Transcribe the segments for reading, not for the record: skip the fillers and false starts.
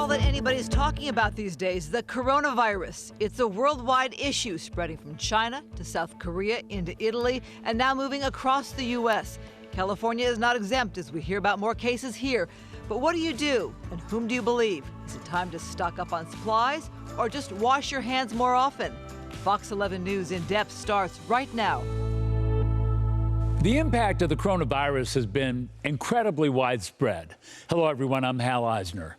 all that anybody's talking about these days, the coronavirus. It's a worldwide issue spreading from China to South Korea into Italy and now moving across the U.S. California is not exempt as we hear about more cases here. But what do you do and whom do you believe? Is it time to stock up on supplies or just wash your hands more often? Fox 11 News In Depth starts right now. The impact of the coronavirus has been incredibly widespread. Hello, everyone. I'm Hal Eisner.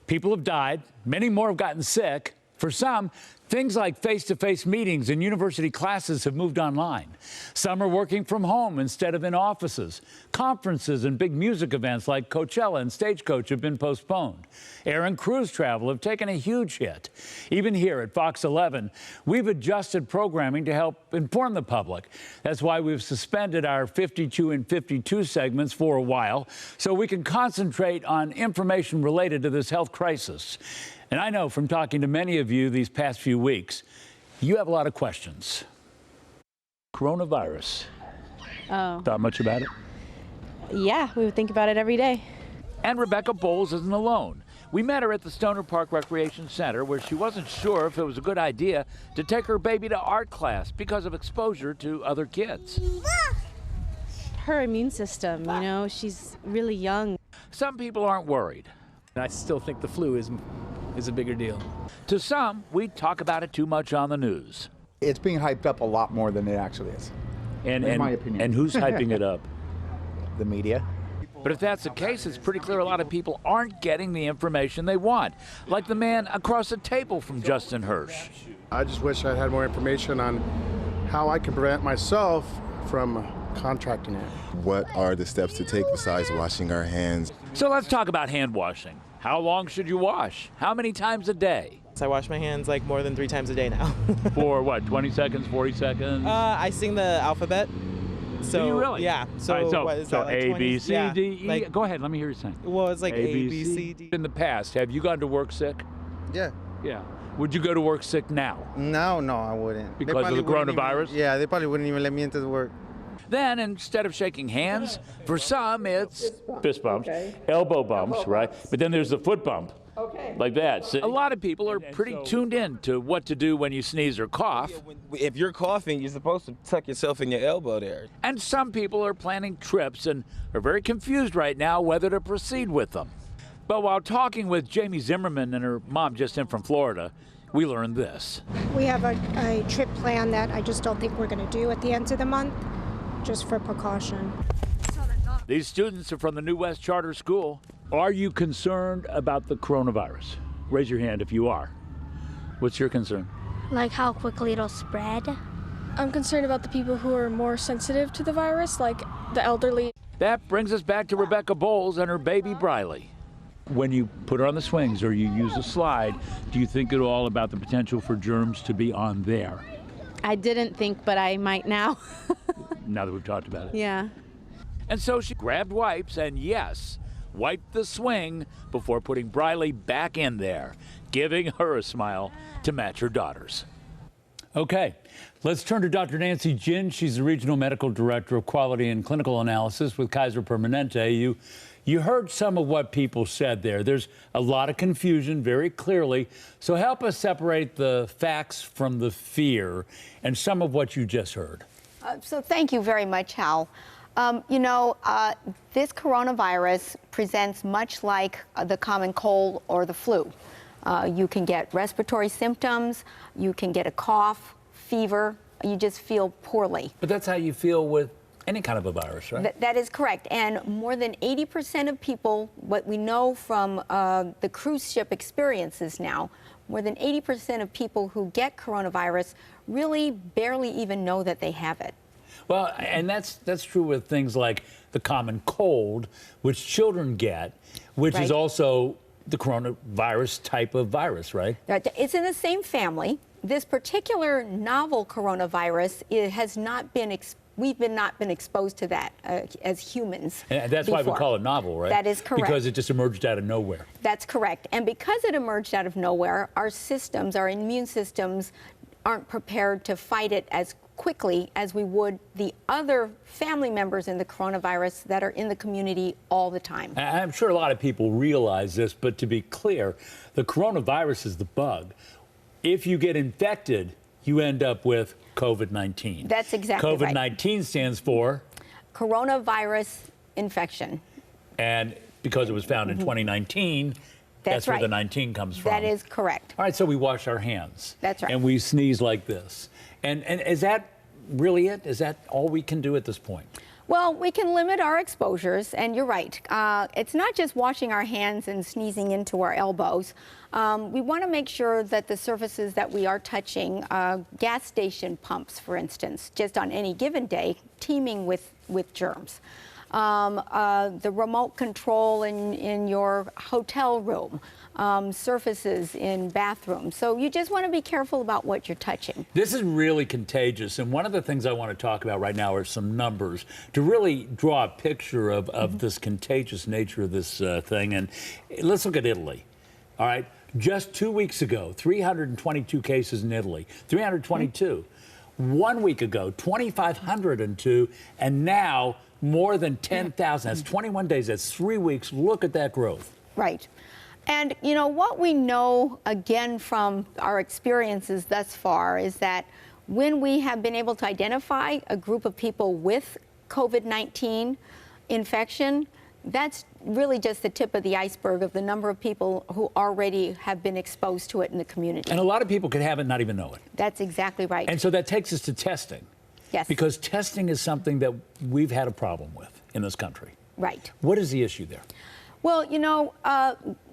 People have died. Many more have gotten sick. For some, things like face-to-face meetings and university classes have moved online. Some are working from home instead of in offices. Conferences and big music events like Coachella and Stagecoach have been postponed. Air and cruise travel have taken a huge hit. Even here at Fox 11, we've adjusted programming to help inform the public. That's why we've suspended our 52 and 52 segments for a while, so we can concentrate on information related to this health crisis. And I know from talking to many of you these past few weeks, you have a lot of questions. Coronavirus. Oh. Thought much about it? Yeah, we would think about it every day. And Rebecca Bowles isn't alone. We met her at the Stoner Park Recreation Center where she wasn't sure if it was a good idea to take her baby to art class because of exposure to other kids. Her immune system, you know, she's really young. Some people aren't worried. I still think the flu is a bigger deal. To some, we talk about it too much on the news. It's being hyped up a lot more than it actually is, in my opinion. And who's hyping it up? The media. But if that's the case, it's pretty clear a lot of people aren't getting the information they want, like the man across the table from Justin Hirsch. I just wish I had more information on how I can prevent myself from contracting it. What are the steps to take besides washing our hands? So let's talk about hand washing. How long should you wash? How many times a day? I wash my hands like more than 3 times a day now. For what, 20 seconds, 40 seconds? I sing the alphabet. So, do you really? Yeah. So, right, what is so that, like A, 20? B, C, yeah, D, E. like, Go ahead, let me hear you sing. Well, it's like A, B, C, D. In the past, have you gone to work sick? Yeah. Yeah. Would you go to work sick now? No, I wouldn't. Because of the coronavirus? Yeah, they probably wouldn't even let me into the work. Then, instead of shaking hands, for some, it's fist bumps, elbow bumps, right? But then there's the foot bump, like that. So a lot of people are pretty tuned in to what to do when you sneeze or cough. If you're coughing, you're supposed to tuck yourself in your elbow there. And some people are planning trips and are very confused right now whether to proceed with them. But while talking with Jamie Zimmerman and her mom just in from Florida, we learned this. We have a trip plan that I just don't think we're going to do at the end of the month, just for precaution. These students are from the New West Charter School. Are you concerned about the coronavirus? Raise your hand if you are. What's your concern? Like how quickly it'll spread. I'm concerned about the people who are more sensitive to the virus, like the elderly. That brings us back to Rebecca Bowles and her baby Briley. When you put her on the swings or you use a slide, do you think at all about the potential for germs to be on there? I didn't think, but I might now. Now that we've talked about it. Yeah. And so she grabbed wipes and, yes, wiped the swing before putting Briley back in there, giving her a smile to match her daughter's. Okay, let's turn to Dr. Nancy Ginn. She's the Regional Medical Director of Quality and Clinical Analysis with Kaiser Permanente. You heard some of what people said there. There's a lot of confusion, very clearly. So help us separate the facts from the fear and some of what you just heard. So thank you very much, Hal. This coronavirus presents much like the common cold or the flu. You can get respiratory symptoms, you can get a cough, fever, you just feel poorly. But that's how you feel with any kind of a virus, right? That is correct. And more than 80% of people, what we know from the cruise ship experiences now, more than 80% of people who get coronavirus really barely even know that they have it. Well, and that's true with things like the common cold, which children get, which is also the coronavirus type of virus, right? It's in the same family. This particular novel coronavirus, it has not been we've not been exposed to that as humans. And that's before. why we call it novel, right? That is correct. Because it just emerged out of nowhere. That's correct. And because it emerged out of nowhere, our systems, our immune systems, aren't prepared to fight it as quickly as we would the other family members in the coronavirus that are in the community all the time. I'm sure a lot of people realize this, but to be clear, the coronavirus is the bug. If you get infected, you end up with COVID-19. That's exactly right. COVID-19 stands for? Coronavirus infection. And because it was found in 2019, that's where right. the 19 comes from. That is correct. All right, so we wash our hands. That's right. And we sneeze like this. And is that really it? Is that all we can do at this point? Well, we can limit our exposures, and you're right. It's not just washing our hands and sneezing into our elbows. We want to make sure that the surfaces that we are touching, gas station pumps, for instance, just on any given day, teeming with germs. The remote control in your hotel room, surfaces in bathrooms. So you just want to be careful about what you're touching. This is really contagious, and one of the things I want to talk about right now are some numbers to really draw a picture of this contagious nature of this thing. And let's look at Italy. All right, just 2 weeks ago, 322 cases in Italy, 322. 1 week ago, 2,502, and now more than 10,000. That's 21 days. That's 3 weeks. Look at that growth. Right. And, you know, what we know, again, from our experiences thus far is that when we have been able to identify a group of people with COVID-19 infection, that's really just the tip of the iceberg of the number of people who already have been exposed to it in the community. And a lot of people could have it and not even know it. That's exactly right. And so that takes us to testing. Yes. Because testing is something that we've had a problem with in this country. Right. What is the issue there? Well, you know,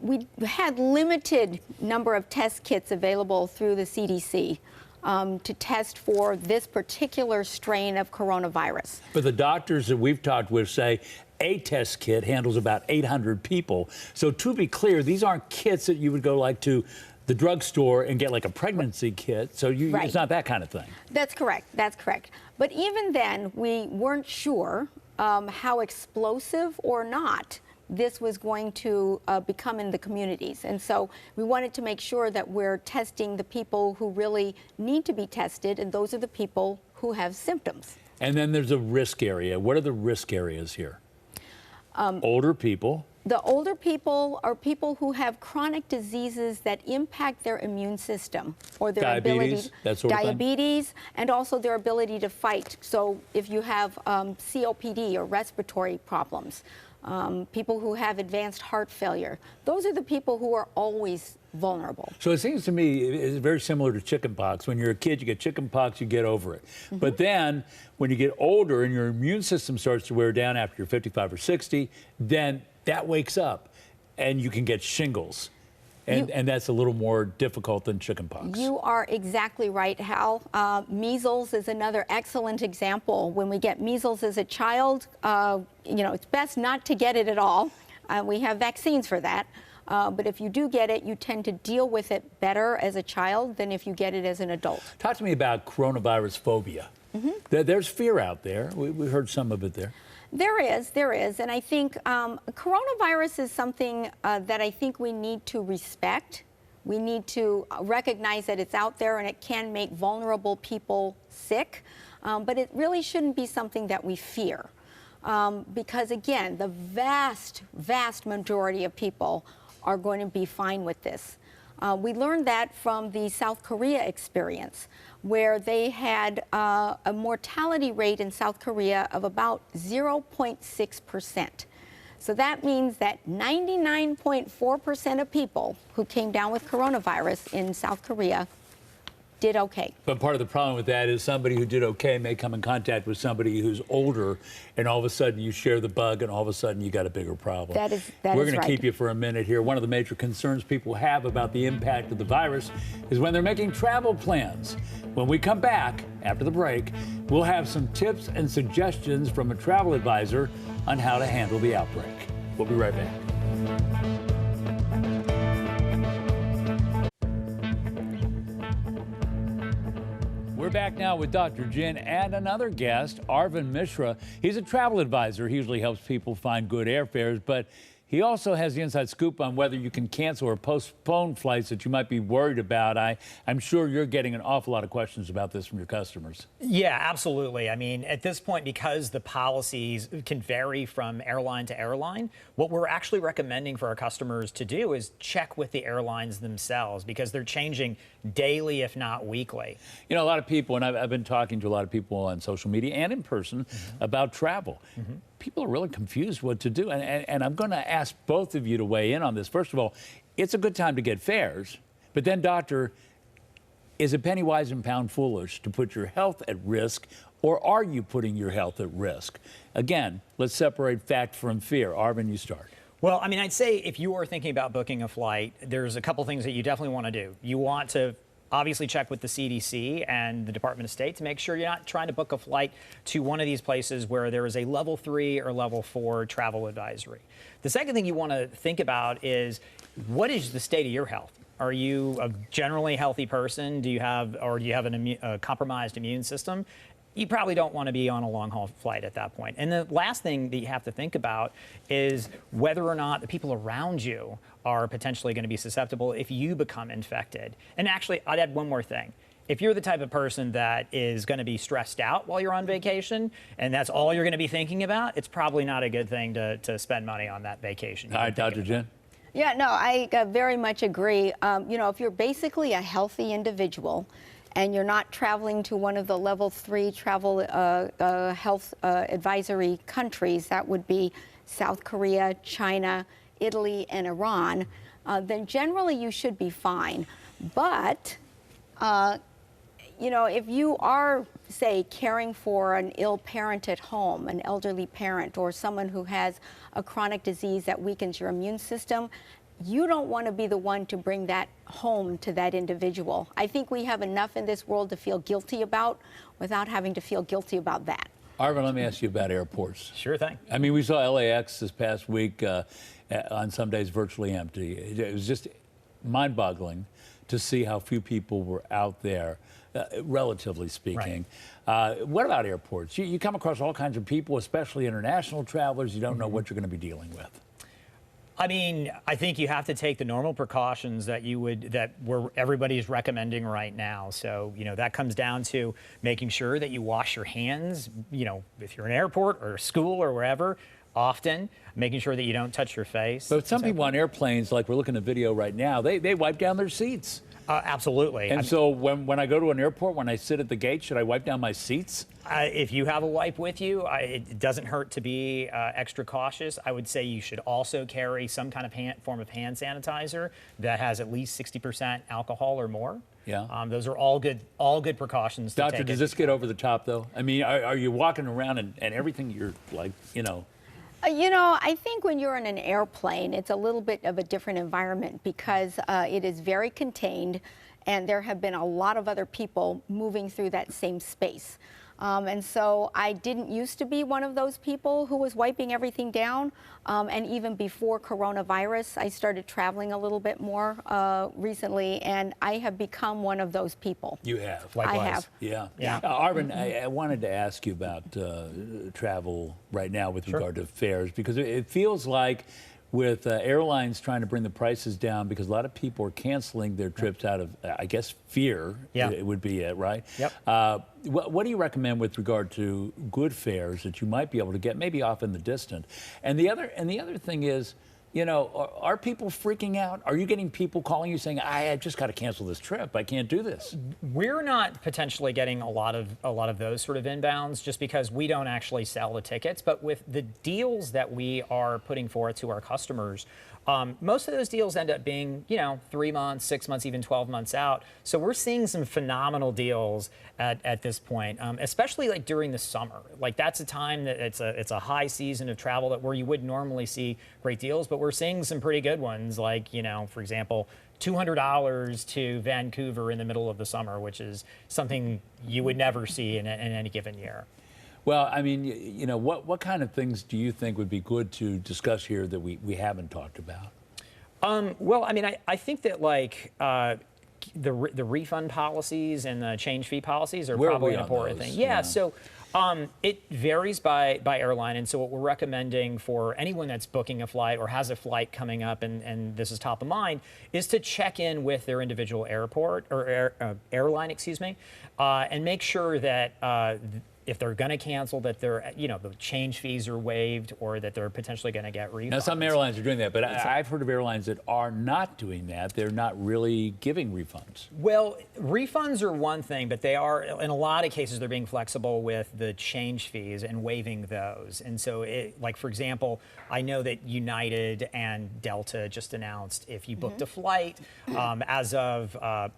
we had limited number of test kits available through the CDC to test for this particular strain of coronavirus. But the doctors that we've talked with say a test kit handles about 800 people. So to be clear, these aren't kits that you would go like to the drugstore and get like a pregnancy kit. So Right. It's not that kind of thing. That's correct. That's correct. But even then, we weren't sure how explosive or not this was going to become in the communities. And so we wanted to make sure that we're testing the people who really need to be tested, and those are the people who have symptoms. And then there's a risk area. What are the risk areas here? Older people. The older people are people who have chronic diseases that impact their immune system or their ability, that sort of thing? diabetes, and also their ability to fight. So if you have COPD or respiratory problems, people who have advanced heart failure, those are the people who are always vulnerable. So it seems to me it's very similar to chickenpox. When you're a kid, you get chickenpox, you get over it. But then when you get older and your immune system starts to wear down after you're 55 or 60, then that wakes up and you can get shingles. And that's a little more difficult than chickenpox. You are exactly right, Hal. Measles is another excellent example. When we get measles as a child, you know, it's best not to get it at all. We have vaccines for that. But if you do get it, you tend to deal with it better as a child than if you get it as an adult. Talk to me about coronavirus phobia. There's fear out there. We heard some of it there. There is, and I think coronavirus is something that I think we need to respect. We need to recognize that it's out there and it can make vulnerable people sick, but it really shouldn't be something that we fear. Because again, the vast majority of people are going to be fine with this. We learned that from the South Korea experience, where they had a mortality rate in South Korea of about 0.6%. So that means that 99.4% of people who came down with coronavirus in South Korea did okay. But part of the problem with that is somebody who did okay may come in contact with somebody who's older, and all of a sudden you share the bug, and all of a sudden you got a bigger problem. We're going to keep you for a minute here. One of the major concerns people have about the impact of the virus is when they're making travel plans. When we come back after the break, we'll have some tips and suggestions from a travel advisor on how to handle the outbreak. We'll be right back. We're back now with Dr. Ginn and another guest, Arvind Mishra. He's a travel advisor. He usually helps people find good airfares, but He also has the inside scoop on whether you can cancel or postpone flights that you might be worried about. I'm sure you're getting an awful lot of questions about this from your customers. Yeah, absolutely. I mean, at this point, because the policies can vary from airline to airline, what we're actually recommending for our customers to do is check with the airlines themselves, because they're changing daily, if not weekly. You know, a lot of people, and I've been talking to a lot of people on social media and in person about travel. People are really confused what to do. And I'm going to ask both of you to weigh in on this. First of all, it's a good time to get fares. But then, doctor, is it penny wise and pound foolish to put your health at risk, or are you putting your health at risk? Again, let's separate fact from fear. Arvind, you start. Well, I mean, I'd say if you are thinking about booking a flight, there's a couple things that you definitely want to do. You want to obviously check with the CDC and the Department of State to make sure you're not trying to book a flight to one of these places where there is a level 3 or level 4 travel advisory. The second thing you want to think about is, what is the state of your health? Are you a generally healthy person? Do you have a compromised immune system? You probably don't want to be on a long-haul flight at that point. And the last thing that you have to think about is whether or not the people around you are potentially going to be susceptible if you become infected. And actually, I'd add one more thing. If you're the type of person that is going to be stressed out while you're on vacation, and that's all you're going to be thinking about, it's probably not a good thing to spend money on that vacation. All right, Dr. Ginn. Yeah, no, I very much agree. You know, if you're basically a healthy individual, and you're not traveling to one of the level 3 travel health advisory countries, that would be South Korea, China, Italy, and Iran, then generally you should be fine. But, you know, if you are, say, caring for an ill parent at home, an elderly parent, or someone who has a chronic disease that weakens your immune system, you don't want to be the one to bring that home to that individual. I think we have enough in this world to feel guilty about without having to feel guilty about that. Arvind, let me ask you about airports. Sure thing. I mean, we saw LAX this past week on some days virtually empty. It was just mind-boggling to see how few people were out there, relatively speaking. Right. What about airports? You come across all kinds of people, especially international travelers. You don't know what you're going to be dealing with. I mean, I think you have to take the normal precautions that everybody's recommending right now. So, you know, that comes down to making sure that you wash your hands, you know, if you're in an airport or school or wherever, often, making sure that you don't touch your face. But some people on airplanes, like we're looking at video right now, they wipe down their seats. Absolutely. And so when I go to an airport, when I sit at the gate, should I wipe down my seats? If you have a wipe with you, it doesn't hurt to be extra cautious. I would say you should also carry some kind of form of hand sanitizer that has at least 60% alcohol or more. Yeah. Those are all good precautions. Doctor, does this get over the top, though? I mean, are you walking around and everything you're like, you know? You know, I think when you're in an airplane, it's a little bit of a different environment because it is very contained, and there have been a lot of other people moving through that same space. And so I didn't used to be one of those people who was wiping everything down. And even before coronavirus, I started traveling a little bit more recently, and I have become one of those people. You have? Likewise. I have. Yeah. Arvind, I wanted to ask you about travel right now with regard to fares, because it feels like with airlines trying to bring the prices down because a lot of people are canceling their trips out of, I guess, fear. It would be it, right? Yep. What do you recommend with regard to good fares that you might be able to get, maybe off in the distant? And the other thing is, you know, are people freaking out? Are you getting people calling you saying, I just got to cancel this trip. I can't do this. We're not potentially getting a lot of those sort of inbounds just because we don't actually sell the tickets. But with the deals that we are putting forth to our customers, most of those deals end up being, you know, 3 months, 6 months, even 12 months out. So we're seeing some phenomenal deals at this point, especially like during the summer. Like that's a time that it's a high season of travel where you would normally see great deals, but we're seeing some pretty good ones. Like, you know, for example, $200 to Vancouver in the middle of the summer, which is something you would never see in any given year. Well, I mean, you know, what kind of things do you think would be good to discuss here that we haven't talked about? Well, I mean, I think that like the refund policies and the change fee policies are probably an important thing. Yeah. So It varies by airline, and so what we're recommending for anyone that's booking a flight or has a flight coming up, and this is top of mind, is to check in with their individual airport or airline, excuse me, and make sure that if they're going to cancel, that they're, the change fees are waived, or that they're potentially going to get refunds. Now, some airlines are doing that, but I've heard of airlines that are not doing that. They're not really giving refunds. Well, refunds are one thing, but they are, in a lot of cases, they're being flexible with the change fees and waiving those. And so, like, for example, I know that United and Delta just announced if you booked a flight as of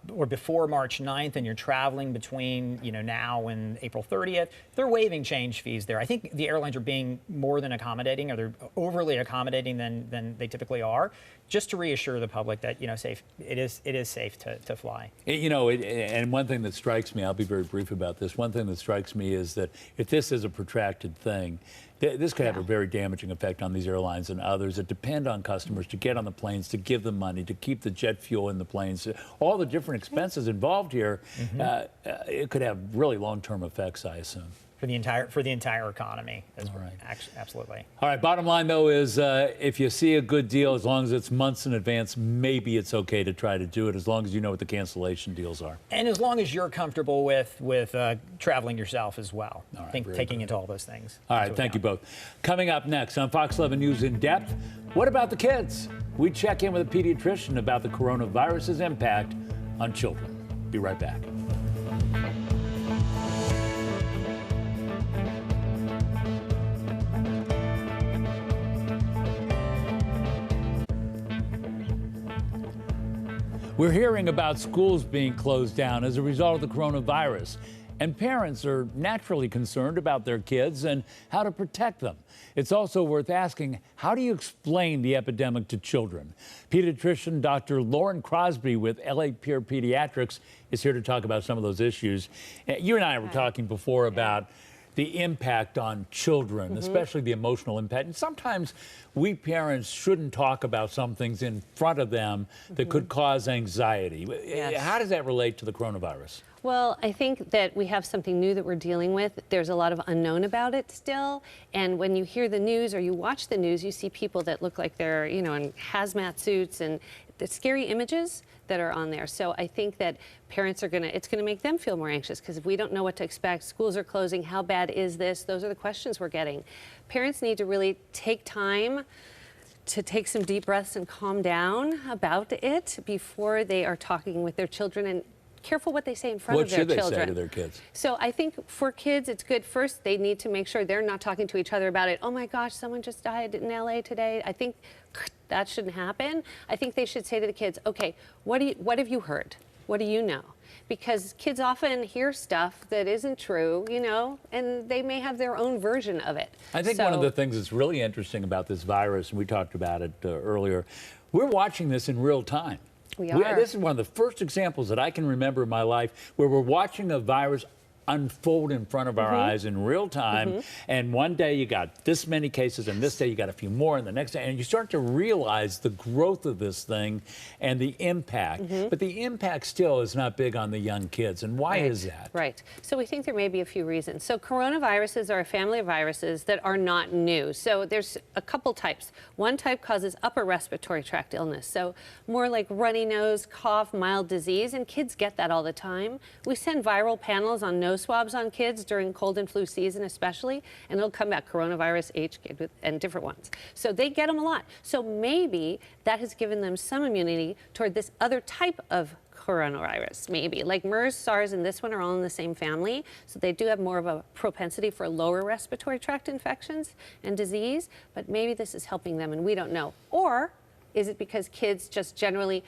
or before March 9th and you're traveling between, now and April 30th, they're waiving change fees there. I think the airlines are being more than accommodating, or they're overly accommodating than they typically are, just to reassure the public that, it is safe to fly. And one thing that strikes me, I'll be very brief about this, one thing that strikes me is that if this is a protracted thing, this could have a very damaging effect on these airlines and others that depend on customers to get on the planes, to give them money, to keep the jet fuel in the planes, all the different expenses involved here. It could have really long-term effects, I assume. For the entire economy. Absolutely. All right, bottom line, though, is if you see a good deal, as long as it's months in advance, maybe it's okay to try to do it, as long as you know what the cancellation deals are. And as long as you're comfortable with traveling yourself as well. All right, taking into all those things. All right, thank you both. Coming up next on Fox 11 News In Depth, what about the kids? We check in with a pediatrician about the coronavirus's impact on children. Be right back. We're hearing about schools being closed down as a result of the coronavirus, and parents are naturally concerned about their kids and how to protect them. It's also worth asking, how do you explain the epidemic to children? Pediatrician Dr. Lauren Crosby with LA Pure Pediatrics is here to talk about some of those issues. You and I were talking before about the impact on children, especially the emotional impact. And sometimes we parents shouldn't talk about some things in front of them that could cause anxiety. Yes. How does that relate to the coronavirus? Well, I think that we have something new that we're dealing with. There's a lot of unknown about it still. And when you hear the news or you watch the news, you see people that look like they're, in hazmat suits, and the scary images that are on there. So I think that parents it's going to make them feel more anxious, because if we don't know what to expect, schools are closing, how bad is this? Those are the questions we're getting. Parents need to really take time to take some deep breaths and calm down about it before they are talking with their children, and careful what they say in front of their children. What should they say to their kids? So I think for kids, it's good. First, they need to make sure they're not talking to each other about it. Oh my gosh, someone just died in LA today. I think that shouldn't happen. I think they should say to the kids, okay, what have you heard? What do you know? Because kids often hear stuff that isn't true, and they may have their own version of it. I think one of the things that's really interesting about this virus, and we talked about it earlier, we're watching this in real time. We are. This is one of the first examples that I can remember in my life where we're watching a virus unfold in front of our eyes in real time. And one day you got this many cases, and this day you got a few more, and the next day, and you start to realize the growth of this thing and the impact. But the impact still is not big on the young kids. And why is that? Right. So we think there may be a few reasons. So coronaviruses are a family of viruses that are not new. So there's a couple types. One type causes upper respiratory tract illness. So more like runny nose, cough, mild disease, and kids get that all the time. We send viral panels on nose swabs on kids during cold and flu season especially, and it'll come back coronavirus, H, and different ones. So they get them a lot. So maybe that has given them some immunity toward this other type of coronavirus, maybe. Like MERS, SARS, and this one are all in the same family, so they do have more of a propensity for lower respiratory tract infections and disease, but maybe this is helping them and we don't know. Or is it because kids just generally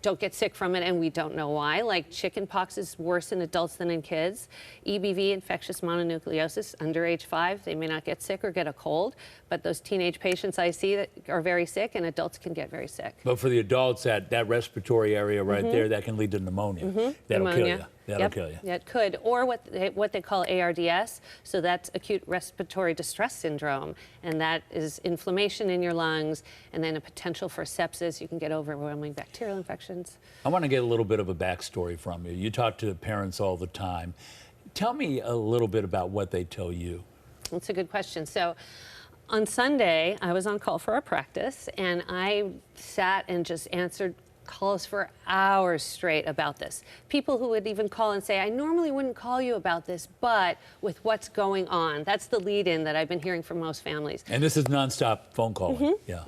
don't get sick from it, and we don't know why? Like chickenpox is worse in adults than in kids. EBV, infectious mononucleosis, under age 5, they may not get sick or get a cold, but those teenage patients I see that are very sick, and adults can get very sick. But for the adults, that respiratory area right there, that can lead to pneumonia. That'll kill you. That'll kill you. Yeah, it could. Or what they call ARDS, so that's acute respiratory distress syndrome, and that is inflammation in your lungs, and then a potential for sepsis. You can get overwhelming bacterial infections. I want to get a little bit of a backstory from you. You talk to parents all the time. Tell me a little bit about what they tell you. That's a good question. So on Sunday, I was on call for a practice, and I sat and just answered calls for hours straight about this. People who would even call and say, I normally wouldn't call you about this, but with what's going on. That's the lead-in that I've been hearing from most families. And this is nonstop phone calling. Yeah.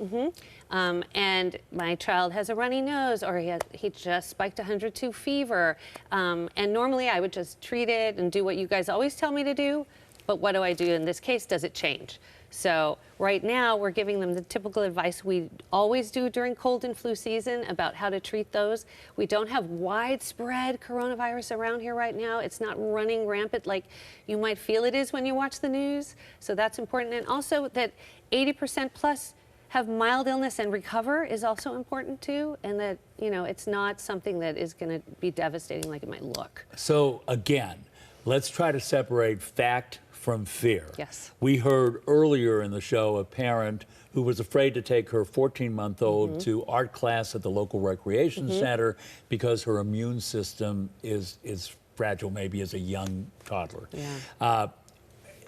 And my child has a runny nose, or he just spiked 102 fever. And normally I would just treat it and do what you guys always tell me to do. But what do I do in this case? Does it change? So right now we're giving them the typical advice we always do during cold and flu season about how to treat those. We don't have widespread coronavirus around here right now. It's not running rampant like you might feel it is when you watch the news. So that's important. And also that 80% plus have mild illness and recover is also important too. And that, it's not something that is going to be devastating like it might look. So again, let's try to separate fact from fear. Yes. We heard earlier in the show a parent who was afraid to take her 14-month-old to art class at the local recreation center because her immune system is fragile, maybe as a young toddler. Yeah.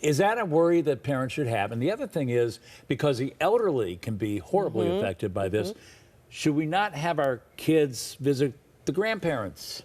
Is that a worry that parents should have? And the other thing is, because the elderly can be horribly affected by this, should we not have our kids visit the grandparents?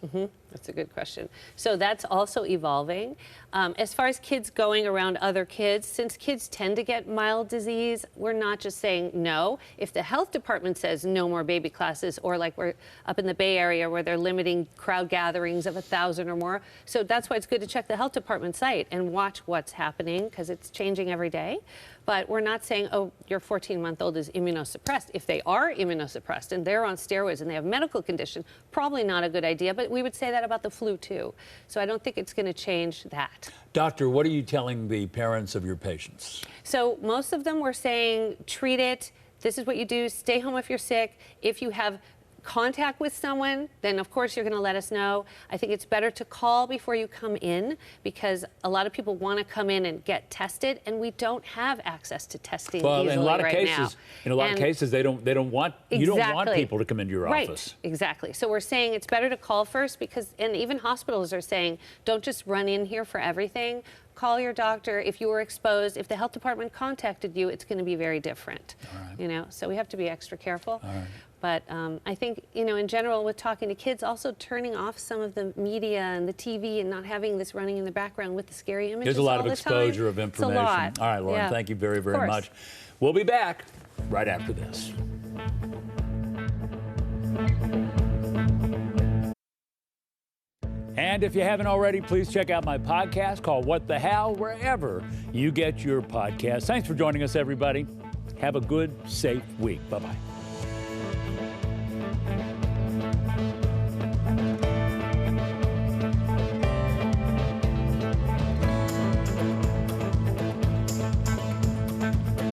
That's a good question. So that's also evolving. As far as kids going around other kids, since kids tend to get mild disease, we're not just saying no. If the health department says no more baby classes, or like we're up in the Bay Area where they're limiting crowd gatherings of 1,000 or more. So that's why it's good to check the health department site and watch what's happening, because it's changing every day. But we're not saying, oh, your 14-month-old is immunosuppressed. If they are immunosuppressed and they're on steroids and they have medical condition, probably not a good idea. But we would say that about the flu too. So I don't think it's going to change that. Doctor, what are you telling the parents of your patients? So most of them were saying, treat it. This is what you do. Stay home if you're sick. If you have contact with someone, then of course you're going to let us know. I think it's better to call before you come in, because a lot of people want to come in and get tested, and we don't have access to testing easily in a lot of right cases, now. in a lot of cases, they don't want you don't want people to come into your office. Right, exactly. So we're saying it's better to call first, because, and even hospitals are saying, don't just run in here for everything. Call your doctor. If you were exposed, if the health department contacted you, it's going to be very different. All right. So we have to be extra careful. All right. But I think, in general, with talking to kids, also turning off some of the media and the TV and not having this running in the background with the scary images. There's a lot of all the exposure time. of information. It's a lot. All right, Lauren, Yeah. thank you very, very Of course. much. We'll be back right after this. And if you haven't already, please check out my podcast called What the Hell, wherever you get your podcasts. Thanks for joining us, everybody. Have a good, safe week. Bye-bye.